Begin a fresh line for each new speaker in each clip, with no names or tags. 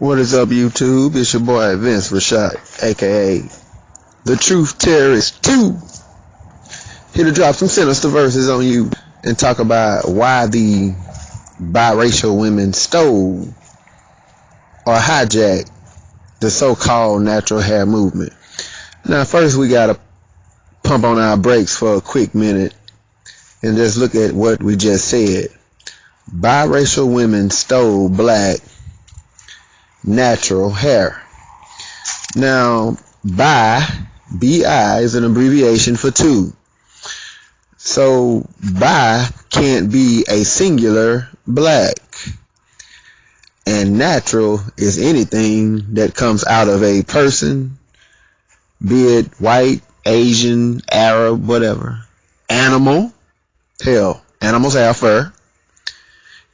What is up, YouTube? It's your boy Vince Rashad, aka the Truth Terrorist 2. Here to drop some sinister verses on you and talk about why the biracial women stole or hijacked the so-called natural hair movement. Now, first we gotta pump on our brakes for a quick minute and just look at what we just said. Biracial women stole black natural hair. Now, bi is an abbreviation for two. So bi can't be a singular black, and natural is anything that comes out of a person, be it white, Asian, Arab, whatever. Animal, hell, animals have fur.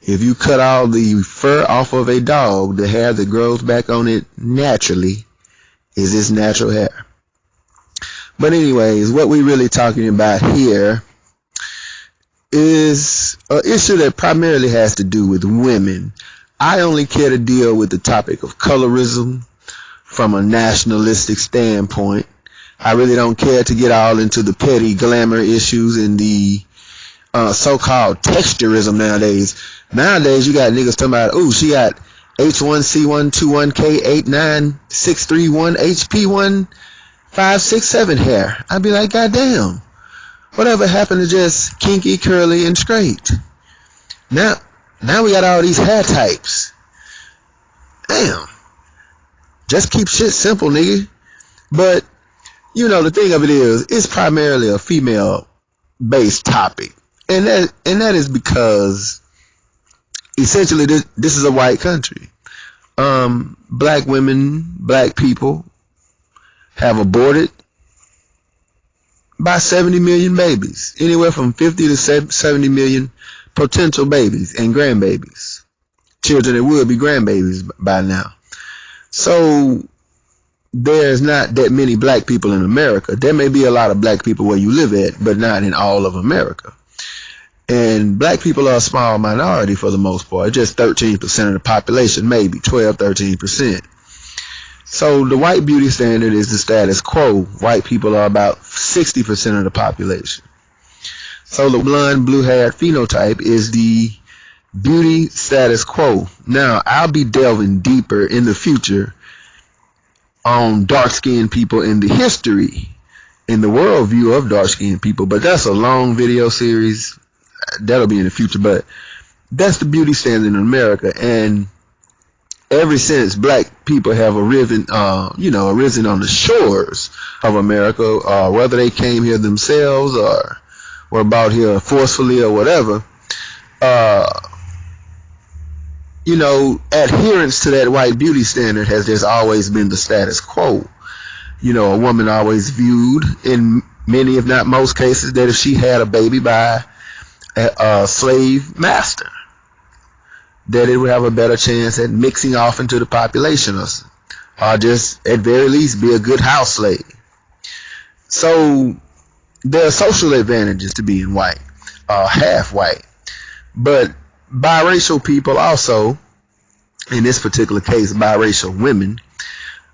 If you cut all the fur off of a dog, the hair that grows back on it naturally is its natural hair. But anyways, what we're really talking about here is an issue that primarily has to do with women. I only care to deal with the topic of colorism from a nationalistic standpoint. I really don't care to get all into the petty glamour issues and the so-called texturism nowadays. Nowadays, you got niggas talking about, oh, she got H1C121K896331HP1567 hair. I'd be like, goddamn, whatever happened to just kinky, curly, and straight? Now we got all these hair types. Damn. Just keep shit simple, nigga. But, you know, the thing of it is, it's primarily a female-based topic. And that is because essentially this is a white country. Black women, black people have aborted by 70 million babies. Anywhere from 50 to 70 million potential babies and grandbabies. Children that would be grandbabies by now. So there's not that many black people in America. There may be a lot of black people where you live at, but not in all of America. And black people are a small minority for the most part, just 13% of the population, maybe 13%. So the white beauty standard is the status quo. White people are about 60% of the population. So the blonde, blue-haired phenotype is the beauty status quo. Now, I'll be delving deeper in the future on dark-skinned people in the history, in the worldview of dark-skinned people, but that's a long video series. That'll be in the future, but that's the beauty standard in America. And ever since black people have arisen on the shores of America, whether they came here themselves or were brought here forcefully or whatever, adherence to that white beauty standard has just always been the status quo. You know, a woman always viewed, in many if not most cases, that if she had a baby by a slave master, that it would have a better chance at mixing off into the population, or just at very least be a good house slave. So there are social advantages to being white, half white. But biracial people also, in this particular case biracial women,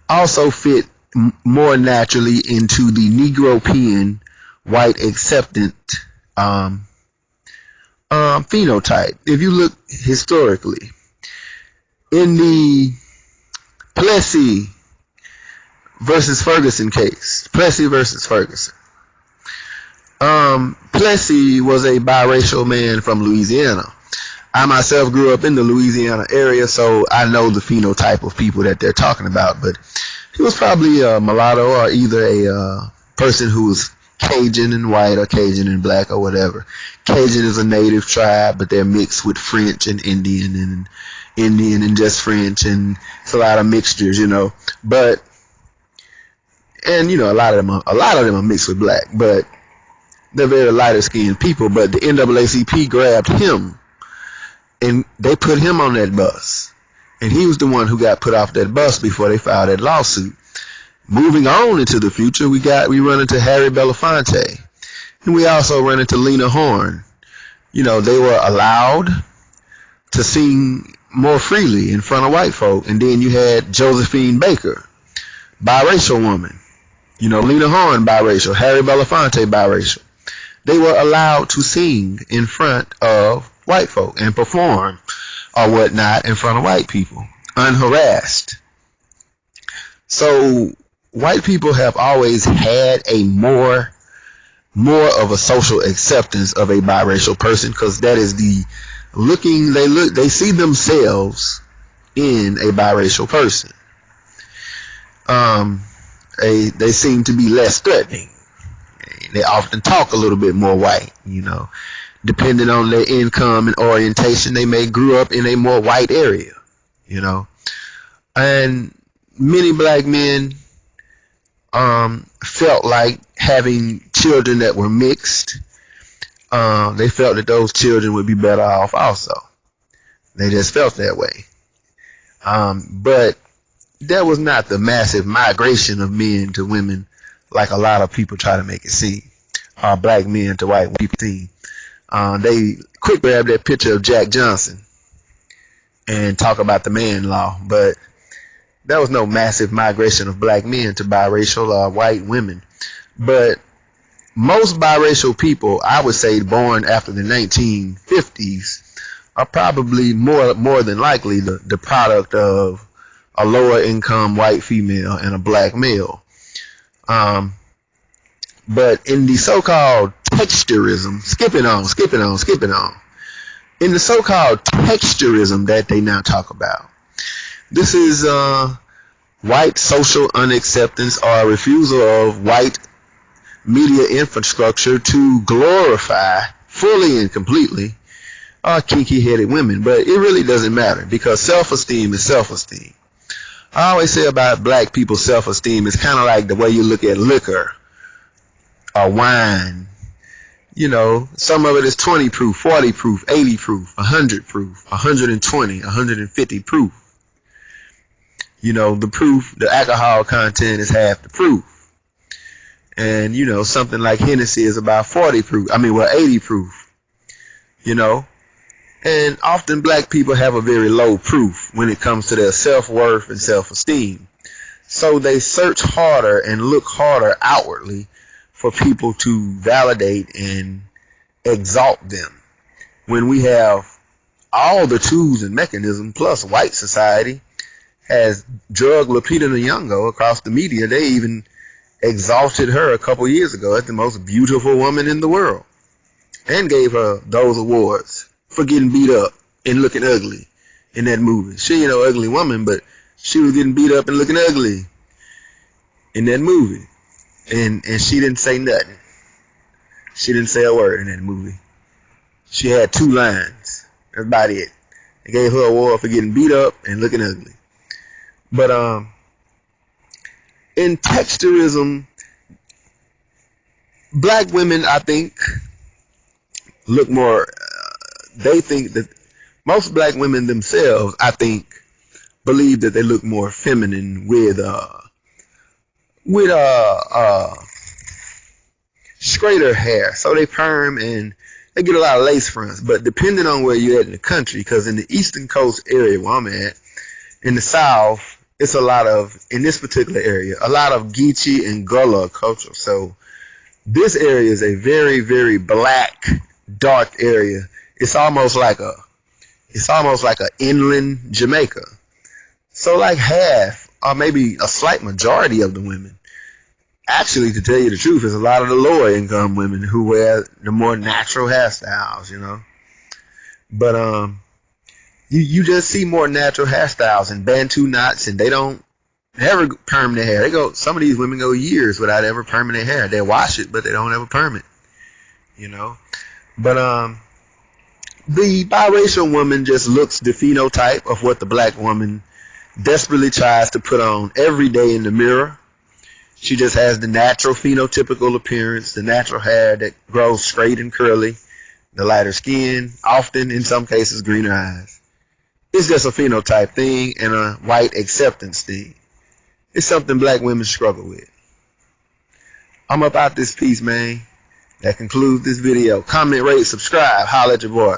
also fit more naturally into the Negropean white acceptant phenotype. If you look historically, in the Plessy versus Ferguson case, Plessy versus Ferguson, Plessy was a biracial man from Louisiana. I myself grew up in the Louisiana area, so I know the phenotype of people that they're talking about, but he was probably a mulatto, or either a person who was Cajun and white or Cajun and black or whatever. Cajun is a native tribe, but they're mixed with French and Indian and just French, and it's a lot of mixtures, you know. But a lot of them are mixed with black, but they're very lighter skinned people. But the NAACP grabbed him and they put him on that bus, and he was the one who got put off that bus before they filed that lawsuit. Moving on into the future, we run into Harry Belefonte, and we also run into Lena Horn. You know, they were allowed to sing more freely in front of white folk. And then you had Josephine Baker, biracial woman. You know, Lena Horn, biracial. Harry Belefonte, biracial. They were allowed to sing in front of white folk and perform or whatnot in front of white people, unharassed. So white people have always had a more of a social acceptance of a biracial person, because that is the they see themselves in a biracial person. They seem to be less threatening. They often talk a little bit more white, you know. Depending on their income and orientation, they may grew up in a more white area, you know. And many black men felt like having children that were mixed. They felt that those children would be better off also. They just felt that way. But there was not the massive migration of men to women like a lot of people try to make it seem. Black men to white people seem. They quick grab that picture of Jack Johnson and talk about the man law, but there was no massive migration of black men to biracial or white women. But most biracial people, I would say, born after the 1950s, are probably more than likely the product of a lower income white female and a black male. But in the so-called texturism, skipping on. In the so-called texturism that they now talk about, this is white social unacceptance or refusal of white media infrastructure to glorify fully and completely kinky-headed women. But it really doesn't matter, because self-esteem is self-esteem. I always say about black people's self-esteem, it's kind of like the way you look at liquor or wine. You know, some of it is 20 proof, 40 proof, 80 proof, 100 proof, 120, 150 proof. You know, the alcohol content is half the proof. And, you know, something like Hennessy is about 80 proof, you know. And often black people have a very low proof when it comes to their self-worth and self-esteem. So they search harder and look harder outwardly for people to validate and exalt them. When we have all the tools and mechanisms, plus white society has drugged Lupita Nyong'o across the media. They even exalted her a couple years ago as the most beautiful woman in the world, and gave her those awards for getting beat up and looking ugly in that movie. She ain't no ugly woman, but she was getting beat up and looking ugly in that movie. And she didn't say nothing. She didn't say a word in that movie. She had 2 lines. That's about it. They gave her an award for getting beat up and looking ugly. But in texturism, black women, I think, look more. They think that most black women themselves, I think, believe that they look more feminine with straighter hair. So they perm and they get a lot of lace fronts. But depending on where you're at in the country, because in the eastern coast area where I'm at, in the south, it's a lot of, in this particular area, a lot of Geechee and Gullah culture. So this area is a very, very black, dark area. It's almost like a inland Jamaica. So like half, or maybe a slight majority of the women, actually, to tell you the truth, is a lot of the lower income women who wear the more natural hairstyles, you know. But you just see more natural hairstyles and Bantu knots, and they don't ever perm their hair. Some of these women go years without ever perming their hair. They wash it, but they don't ever perm it, you know. But the biracial woman just looks the phenotype of what the black woman desperately tries to put on every day in the mirror. She just has the natural phenotypical appearance, the natural hair that grows straight and curly, the lighter skin, often in some cases greener eyes. It's just a phenotype thing and a white acceptance thing. It's something black women struggle with. I'm up out this piece, man. That concludes this video. Comment, rate, subscribe. Holla at your boy.